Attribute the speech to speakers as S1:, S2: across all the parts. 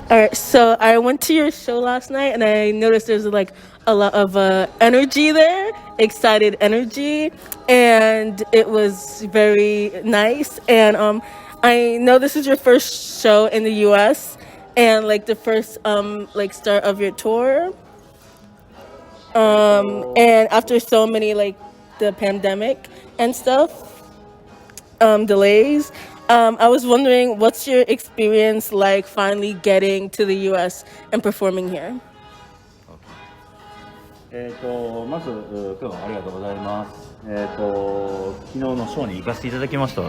S1: All right, so I went to your show last night and I noticed there's like a lot of energy there, excited energy, and it was very nice. And I know this is your first show in the U.S. and like the first like start of your tour. And after so many like the pandemic and stuff, delays. I was wondering, what's your experience like finally getting to the U.S. and performing here?
S2: まず今日はありがとうございます。昨日のショーに行かせていただきました。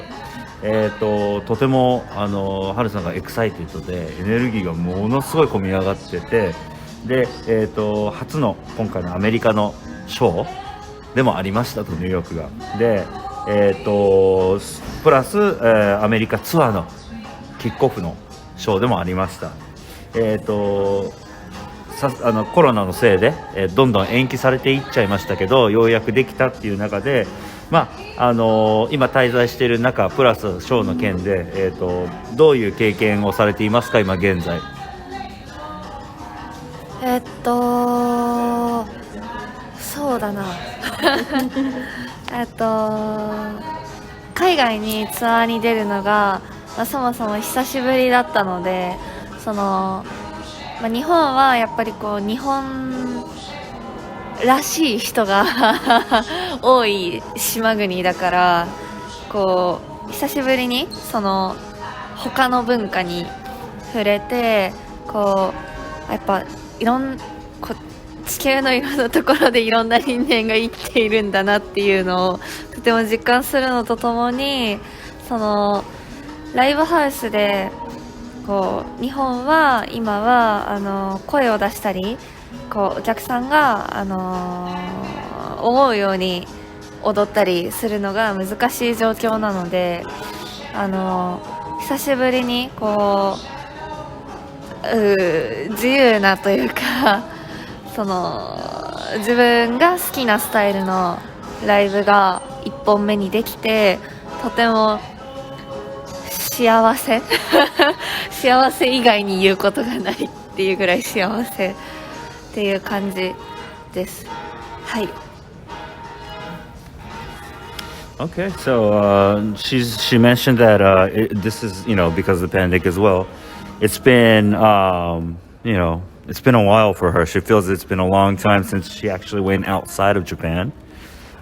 S2: とてもハルさんがエクサイテッドでエネルギーがものすごい込み上がってて、で初の今回のアメリカのショーでもありましたと、ニューヨークが。でプラス、アメリカツアーのキックオフのショーでもありました。コロナのせいで、どんどん延期されていっちゃいましたけど、ようやくできたっていう中で、今滞在している中プラスショーの件で、どういう経験をされていますか、今現在。
S3: そうだな海外にツアーに出るのが、そもそも久しぶりだったので、日本はやっぱりこう日本らしい人が多い島国だから、こう久しぶりに他の文化に触れて、こうやっぱ地球のいろんなところでいろんな人間が生きているんだなっていうのをとても実感するのとともに、ライブハウスでこう日本は今は声を出したり、こうお客さんが思うように踊ったりするのが難しい状況なので、久しぶりにこう自由なというか、自分が好きなスタイルのライブが1本目にできて、とても幸せ幸せ以外に言うことがないっていうぐらい幸せっていう感じです。はい。
S2: Okay, so she mentioned that this is because of the pandemic as well. It's been it's been a while for her. She feels it's been a long time since she actually went outside of Japan,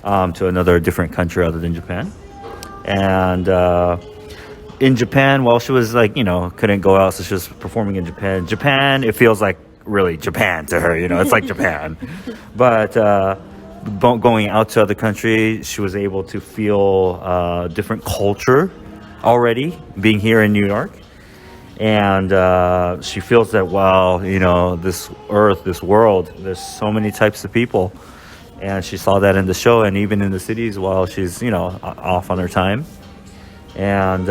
S2: to another different country other than Japan. And in Japan, while she was couldn't go out, so she was performing in Japan. Japan, it feels like really Japan to her, it's like Japan. But going out to other countries, she was able to feel different culture already being here in New York. And she feels that, wow, this earth, this world, there's so many types of people. And she saw that in the show and even in the cities while she's, off on her time. And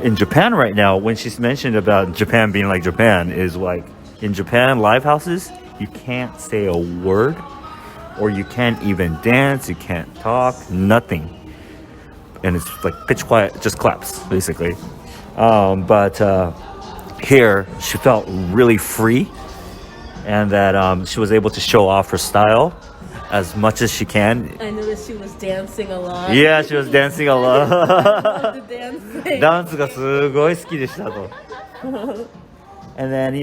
S2: in Japan right now, when she's mentioned about Japan being like Japan, is like in Japan, live houses, you can't say a word or you can't even dance, you can't talk, nothing. And it's like pitch quiet, just claps, basically. But here, she felt really free, and that she was able to show off her style as much as she can.
S1: I noticed she was dancing a lot.
S2: Yeah, she was dancing a lot.
S1: I loved the dancing.
S2: ダンスがすごい好きでしたと。And then,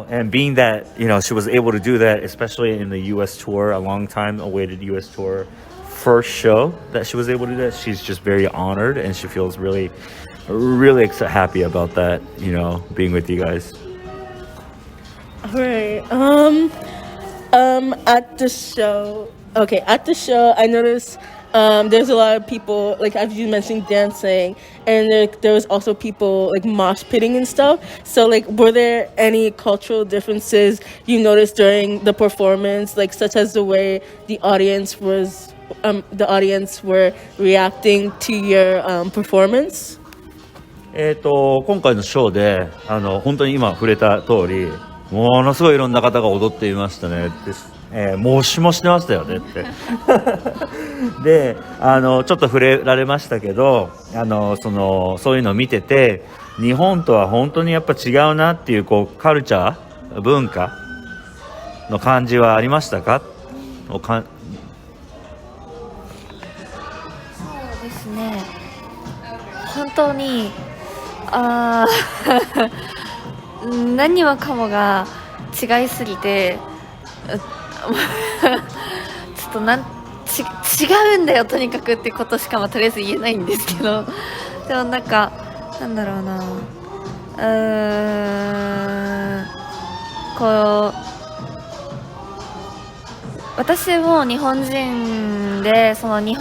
S2: and being that, she was able to do that, especially in the U.S. tour, a long time awaited U.S. tour, first show that she was able to do that, she's just very honored, and she feels really happy about that, being with you guys.
S1: All right. At the show, I noticed there's a lot of people, like as you mentioned, dancing, and there was also people like mosh pitting and stuff. So like, were there any cultural differences you noticed during the performance, like such as the way the audience were reacting to your performance?
S2: 今回のショーで本当に今触れた通り、ものすごいいろんな方が踊っていましたね。もしもしてましたよねってでちょっと触れられましたけど、そういうのを見てて、日本とは本当にやっぱ違うなっていうこうカルチャー文化の感じはありましたか？
S3: そうですね、本当に何もかもが違いすぎてちょっと違うんだよとにかくってことしかとりあえず言えないんですけど、でもなんだろうな、こう私も日本人でそのい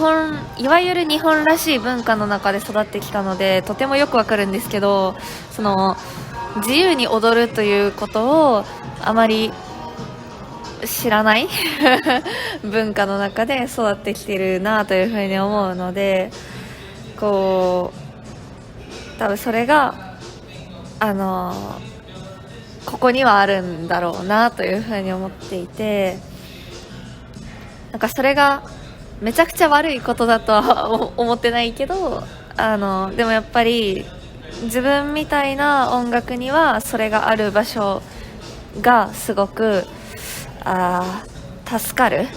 S3: わゆる日本らしい文化の中で育ってきたのでとてもよくわかるんですけど、その自由に踊るということをあまり知らない文化の中で育ってきているなというふうに思うので、こう多分それがここにはあるんだろうなというふうに思っていて、なんかそれがめちゃくちゃ悪いことだとは思ってないけど、でもやっぱり自分みたいな音楽にはそれがある場所がすごく助かる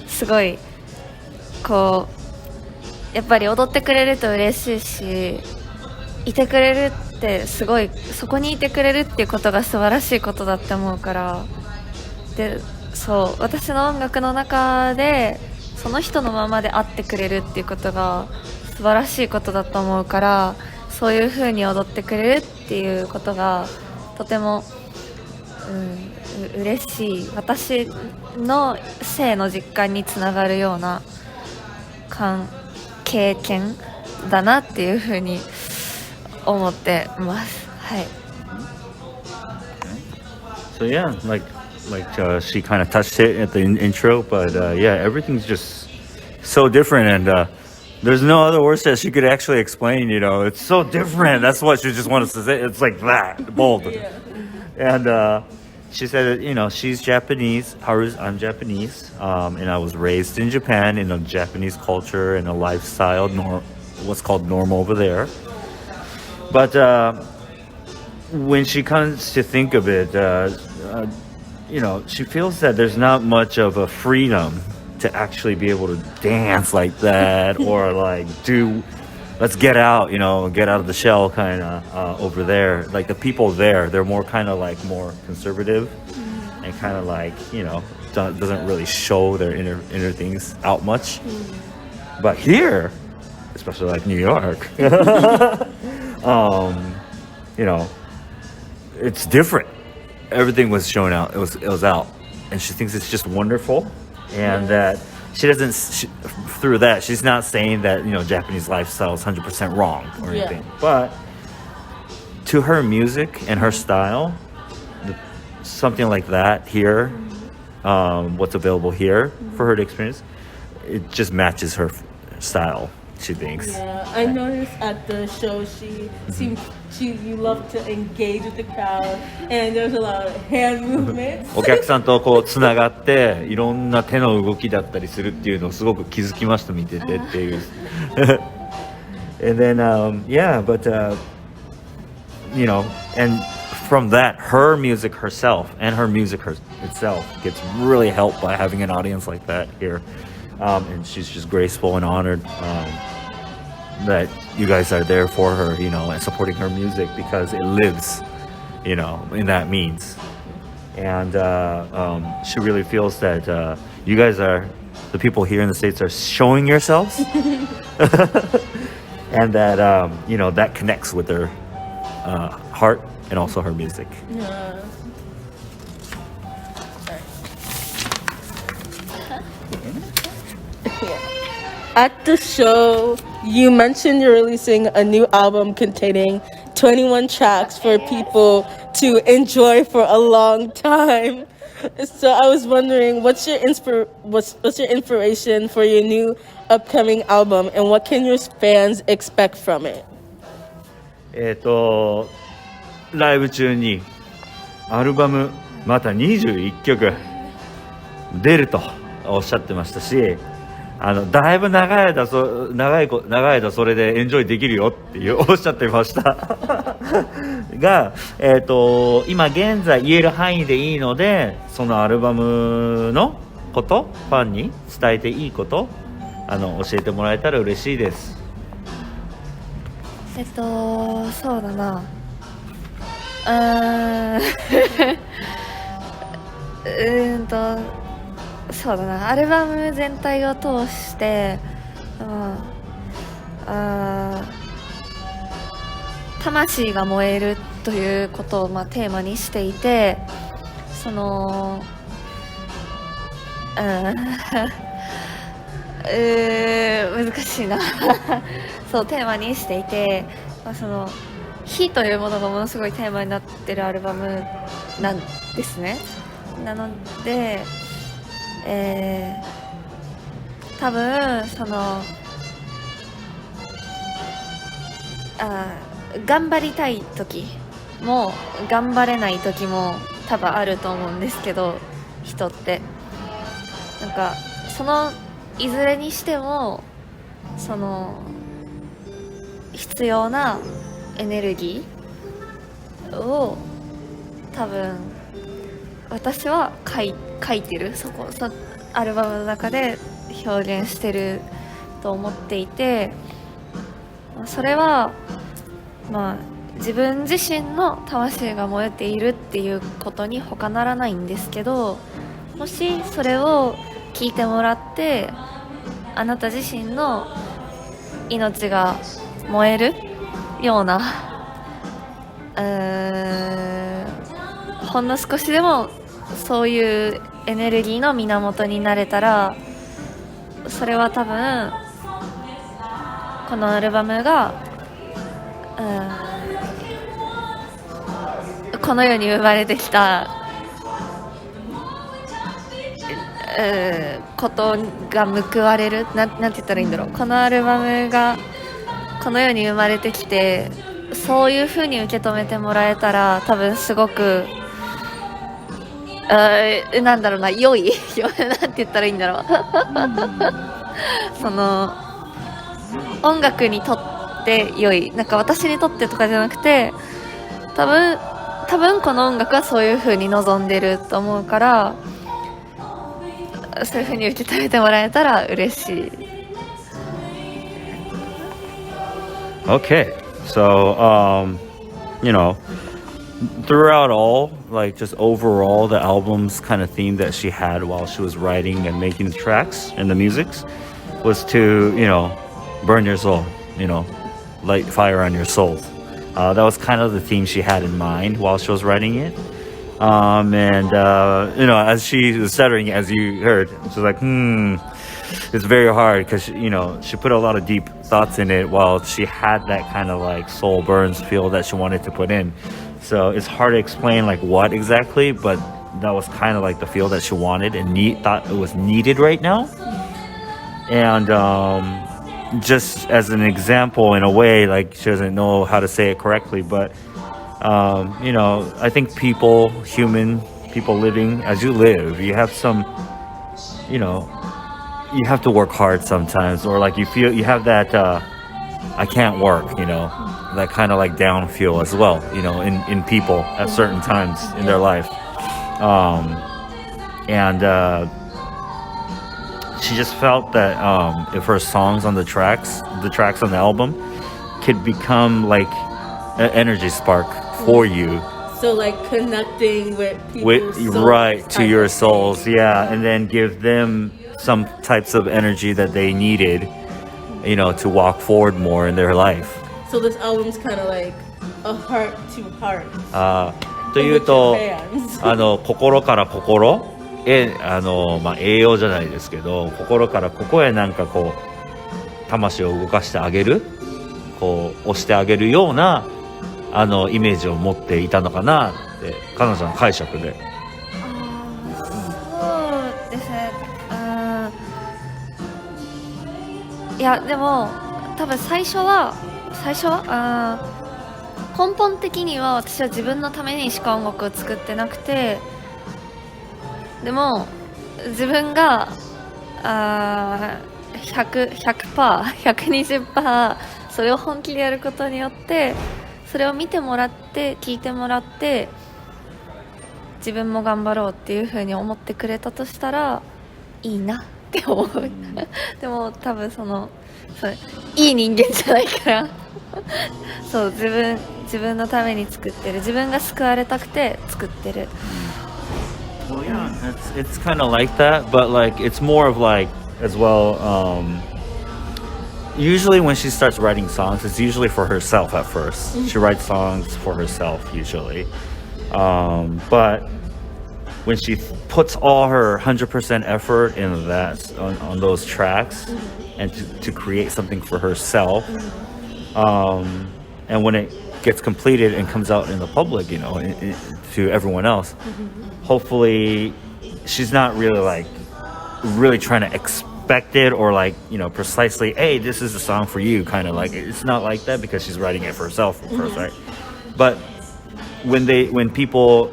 S3: すごいこうやっぱり踊ってくれると嬉しいし、いてくれるってすごい、そこにいてくれるっていうことが素晴らしいことだって思うから、でそう私の音楽の中でその人のままであってくれるっていうことが素晴らしいことだと思うから、そういう風に踊ってくれるっていうことがとても、嬉しい、私の性の実感につながるような経験だなっていう風に思ってます。はい。
S2: So yeah, she kind of touched it at the intro, but yeah, everything's just so different, and there's no other words that she could actually explain. You know, it's so different. That's what she just wanted to say. It's like that bold, and she said that she's Japanese. I'm Japanese, and I was raised in Japan in a Japanese culture and a lifestyle, what's called normal over there. But when she comes to think of it, she feels that there's not much of a freedom to actually be able to dance like that or like let's get out, get out of the shell kind of over there. Like the people there, they're more kind of like more conservative and kind of like, doesn't really show their inner things out much. But here, especially like New York, it's different. Everything was shown out. It was out, and she thinks it's just wonderful, and that she doesn't. Through that, she's not saying that Japanese lifestyle is 100% wrong or anything. But to her music and her style, something like that here, what's available here for her to experience, it just matches her style. She thinks.
S1: Yeah, I noticed at the show you love to engage with the crowd, and there's a lot of hand movements.
S2: お客さんとこうつながっていろんな手の動きだったりするっていうのをすごく気づきました見ててっていう。And then but and from that her music herself and her music itself gets really helped by having an audience like that here. And she's just graceful and honored that you guys are there for her, and supporting her music because it lives, in that means. And she really feels that you guys are, the people here in the States are showing yourselves. And that, that connects with her heart and also her music.
S1: Yeah. At the show, you mentioned you're releasing a new album containing 21 tracks for people to enjoy for a long time. So I was wondering, what's your inspiration for your new upcoming album, and what can your fans expect from it?
S2: ライブ中にアルバムまた21曲出るとおっしゃってましたし、だいぶ長い間それでエンジョイできるよっておっしゃってましたが、今現在言える範囲でいいので、そのアルバムのことファンに伝えていいこと教えてもらえたら嬉しいです。
S3: そうだな、そうだな、アルバム全体を通して、魂が燃えるということをテーマにしていて、難しいなそうテーマにしていて、火というものがものすごいテーマになってるアルバムなんですね。なので、多分頑張りたい時も頑張れない時も多分あると思うんですけど、人ってなんかそのいずれにしても必要なエネルギーを多分私は書いてる、アルバムの中で表現してると思っていて、それは自分自身の魂が燃えているっていうことに他ならないんですけど、もしそれを聞いてもらってあなた自身の命が燃えるようなほんの少しでもそういうエネルギーの源になれたら、それは多分このアルバムがこの世に生まれてきたことが報われる、なんて言ったらいいんだろう、このアルバムがこの世に生まれてきてそういう風に受け止めてもらえたら、多分すごくなんだろうな、良いなんて言ったらいいんだろう音楽にとって良い、なんか私にとってとかじゃなくて、多分この音楽はそういう風に望んでると思うから、そういう風に受け止めてもらえたら嬉しい。
S2: Okay, so throughout all, like just overall, the album's kind of theme that she had while she was writing and making the tracks and the musics was to, burn your soul, light fire on your soul. That was kind of the theme she had in mind while she was writing it. As she was stuttering, as you heard, she was like, it's very hard because, she put a lot of deep thoughts in it while she had that kind of like soul burns feel that she wanted to put in. So it's hard to explain like what exactly, but that was kind of like the feel that she wanted and thought it was needed right now. And just as an example, in a way, like she doesn't know how to say it correctly, but I think people living as you live, you have some, you have to work hard sometimes, or like you feel you have that I can't work, that kind of like down feel as well, in people at certain times in their life. She just felt that if her songs on the tracks on the album could become like an energy spark for you.
S1: So like connecting with people's souls,
S2: right, to your souls, yeah, and then give them some types of energy that they needed, to walk forward more in their life.
S1: So this album's kind of like a heart to heart.
S2: というと、心から心へ栄養じゃないですけど、心からここへなんかこう魂を動かしてあげる、こう押してあげるようなイメージを持っていたのかなって彼女の解釈で。
S3: そうですね。いやでも多分最初は根本的には私は自分のためにしか音楽を作ってなくて、でも自分が 100%120% それを本気でやることによってそれを見てもらって聞いてもらって自分も頑張ろうっていう風に思ってくれたとしたらいいなって思うでも多分そういい人間じゃないからそう自分のために作ってる自分が救われたくて作ってる
S2: Well, yeah, it's kind of like that, but like it's more of like as well. Usually, when she starts writing songs, it's usually for herself at first. She writes songs for herself usually, but when she puts all her 100% effort in that on those tracks, and to create something for herself, and when it gets completed and comes out in the public, to everyone else. Hopefully she's not really trying to expect it or precisely, hey, this is a song for you, kind of like it's not like that because she's writing it for herself first, right? But when people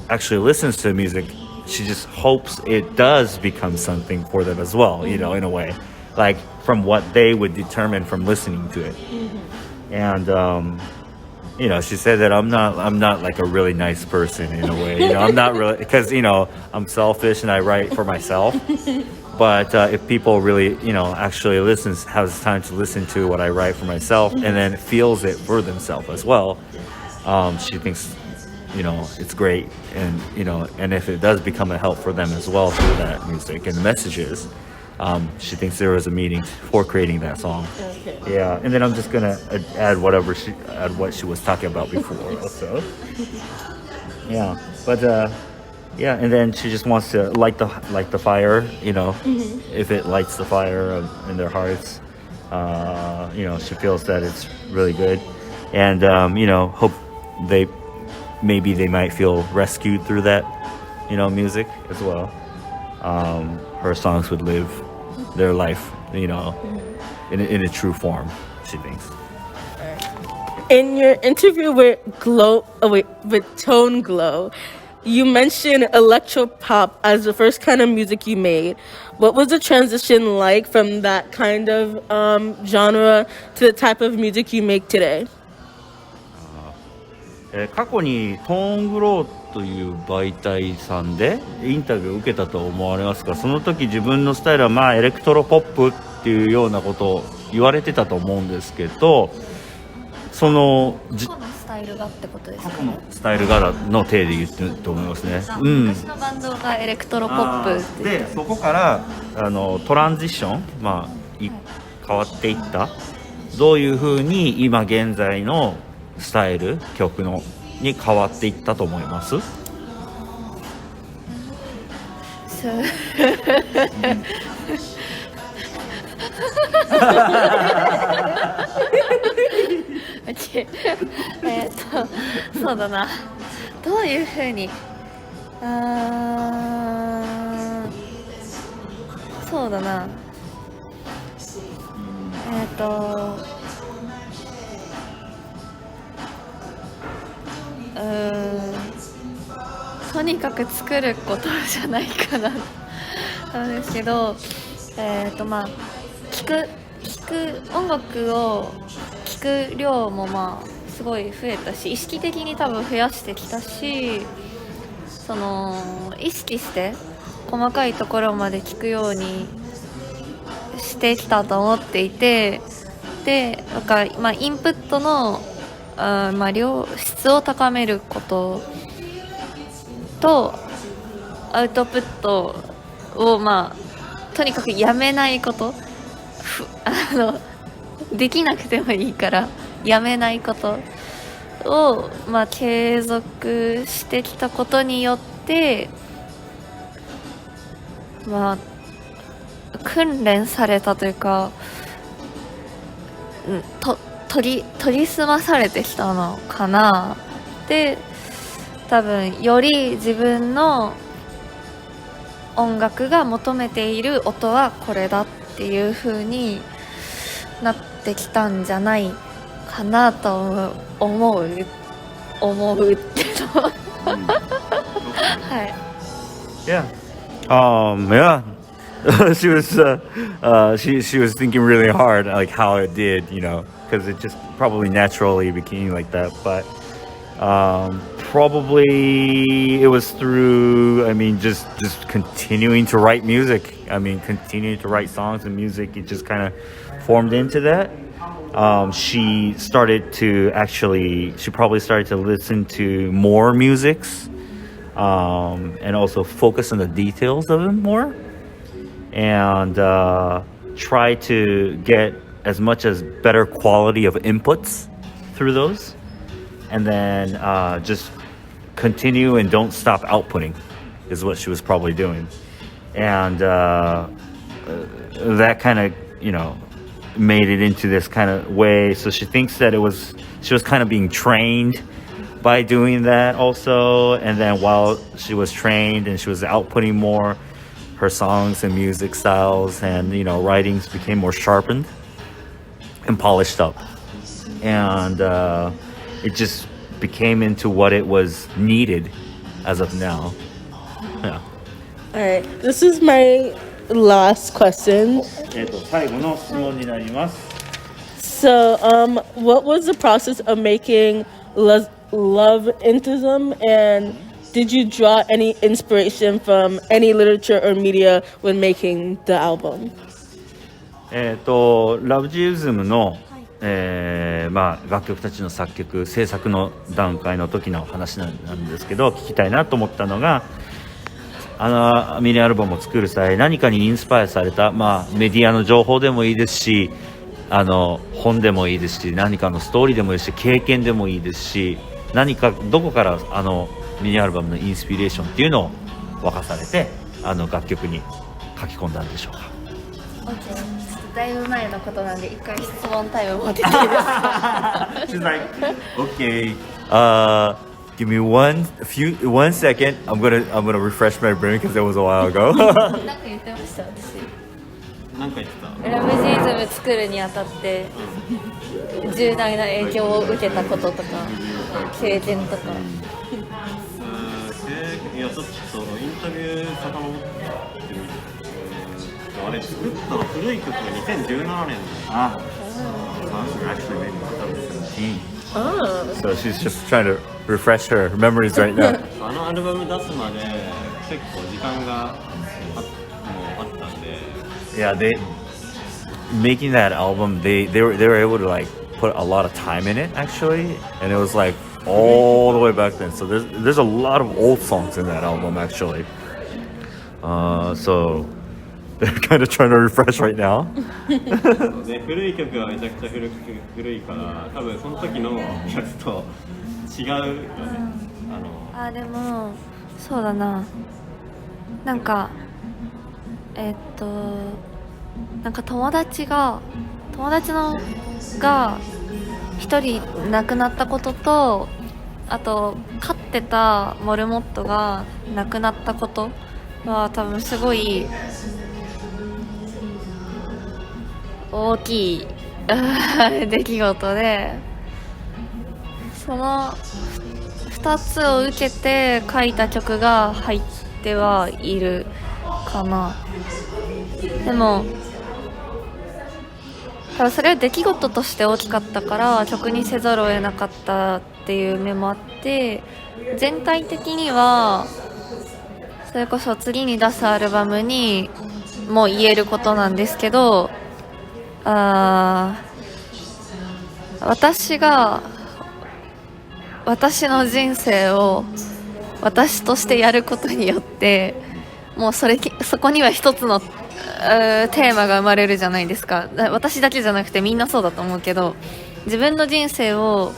S2: actually listens to music, she just hopes it does become something for them as well, in a way, like from what they would determine from listening to it. And she said that I'm not like a really nice person in a way. I'm not really because I'm selfish and I write for myself. But if people really actually has time to listen to what I write for myself and then feels it for themselves as well, she thinks it's great, and and if it does become a help for them as well through that music and the messages. She thinks there was a meaning for creating that song.
S1: Okay.
S2: Yeah, and then I'm just gonna add what she was talking about before also. Yeah, but yeah, and then she just wants to light the fire. If it lights the fire in their hearts, she feels that it's really good, and hope they might feel rescued through that, music as well. Her songs would live their life, in a true form, she thinks.
S1: In your interview with Tone Glow, you mentioned electropop as the first kind of music you made. What was the transition like from that kind of genre to the type of music you make today?
S2: 過去にトーングローという媒体さんでインタビューを受けたと思われますが、その時自分のスタイルはエレクトロポップっていうようなことを言われてたと思うんですけど、その
S3: 過去のスタイルがってことですか？
S2: 過去のスタイルがの体で言ってると思いますね。
S3: 昔のバンドがエレクトロポップって言って
S2: でそこからトランジション、変わっていった。どういうふうに今現在のスタイル曲に変わっていったと思います？
S3: そうだな。どういうふうにそうだな。とにかく作ることじゃないかななんですけど、音楽を聴く量もすごい増えたし、意識的に多分増やしてきたし、意識して細かいところまで聴くようにしてきたと思っていて、でなんかインプットの質を高めることとアウトプットをとにかくやめないことできなくてもいいからやめないことを継続してきたことによって訓練されたというか研ぎ澄まされてきたのかな。で多分より自分の音楽が求めている音はこれだっていう風になってきたんじゃないかなと思うけど
S2: はい。Yeah. Yeah. she was thinking really hard like how it did, because it just probably naturally became like that. But probably it was through, just continuing to write music. Continuing to write songs and music. It just kind of formed into that. She probably started to listen to more musics, and also focus on the details of them more, and try to get as much as better quality of inputs through those, and then just continue and don't stop outputting is what she was probably doing. And that kind of made it into this kind of way. So she thinks that she was kind of being trained by doing that also, and then while she was trained and she was outputting more, her songs and music styles and writings became more sharpened and polished up, and it just became into what it was needed as of now. Yeah.
S1: All right, this is my last question.
S2: 最後の質問になります。
S1: So, what was the process of making Love Intism, and did you draw any inspiration from any literature or media when making the album?
S2: ラブジーズムの、楽曲たちの作曲制作の段階の時の話なんですけど、聞きたいなと思ったのが、ミニアルバムを作る際何かにインスパイアされた、メディアの情報でもいいですし、本でもいいですし、何かのストーリーでもいいし、経験でもいいですし、何かどこからミニアルバムのインスピレーションっていうのを沸かされて楽曲に書き込んだんでしょうか。
S3: OK、 だいぶ前のことなんで一回質問タイム持ってていいですか？
S2: She's like, okay, give me one second. I'm gonna refresh my brain because it was a while ago.
S3: なんか言ってました私。
S2: なんか言ってた。
S3: ラブジーズム作るにあたって重大な影響を受けたこととか経験とか。
S4: いやちょっとインタビュー遡ってみて、あれ作ったの古い曲が2017年。
S2: Ah.
S4: Actually maybe 2017.
S1: Oh.
S2: So she's just trying to refresh her memories right now.
S4: あのアルバム出すまで結構時間があったんで。
S2: Yeah, making that album, they were able to like put a lot of time in it actually, and it was like all the way back then. So there's a lot of old songs in that album actually. So they're kind of trying to refresh right now.
S4: で古い曲はめちゃくちゃ古いから多分その時のやつと違うよね。
S3: でもそうだな、なんかなんか友達のが一人亡くなったことと、あと飼ってたモルモットが亡くなったことは多分すごい大きい出来事で、その2つを受けて書いた曲が入ってはいるかな。でもただそれは出来事として大きかったから曲にせざるを得なかったっていう面もあって、全体的にはそれこそ次に出すアルバムにも言えることなんですけど、私の人生を私としてやることによってもうそこには一つのテーマが生まれるじゃないですか。私だけじゃなくてみんなそうだと思うけど、自分の人生を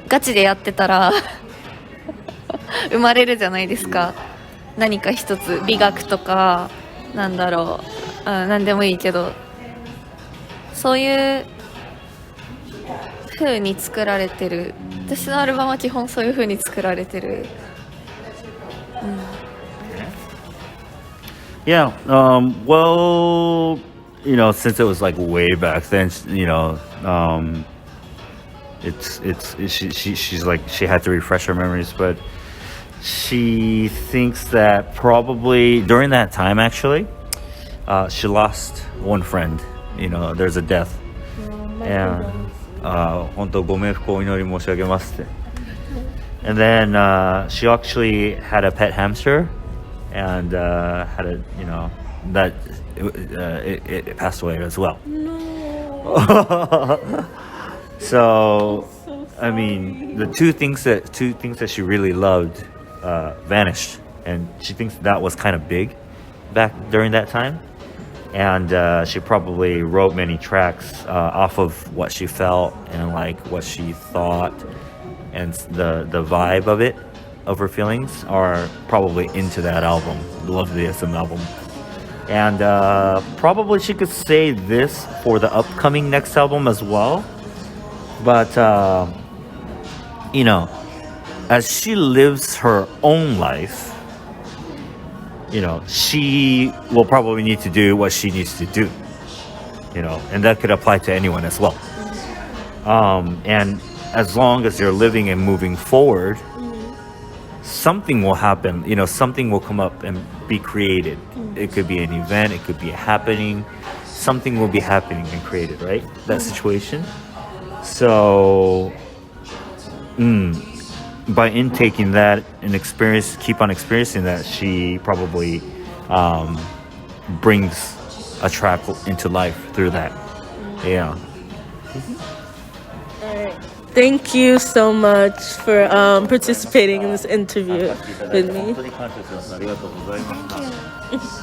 S3: ガチでやってたら生まれるじゃないですか。何か一つ美学とかなんだろう、何でもいいけど、そういう風に作られてる。私のアルバムは基本そういう風に作られてる。
S2: Yeah, well, since it was like way back then, she's like, she had to refresh her memories, but she thinks that probably during that time actually, she lost one friend. There's a death. And 本当ご冥福をお祈り申し上げますって。And then she actually had a pet hamster, and had a that it passed away as well. So I mean, the two things that she really loved vanished, and she thinks that was kind of big back during that time. And she probably wrote many tracks off of what she felt and like what she thought, and the vibe of her feelings are probably into that album, the Love the SM album. And probably she could say this for the upcoming next album as well. But as she lives her own life, she will probably need to do what she needs to do, and that could apply to anyone as well. And as long as you're living and moving forward, something will happen, something will come up and be created. It could be an event, it could be a happening, something will be happening and created, right? That situation. So, by intaking that and keep on experiencing that, she probably brings a track into life through that. Yeah.
S1: All right. Thank you so much for participating in this interview with me.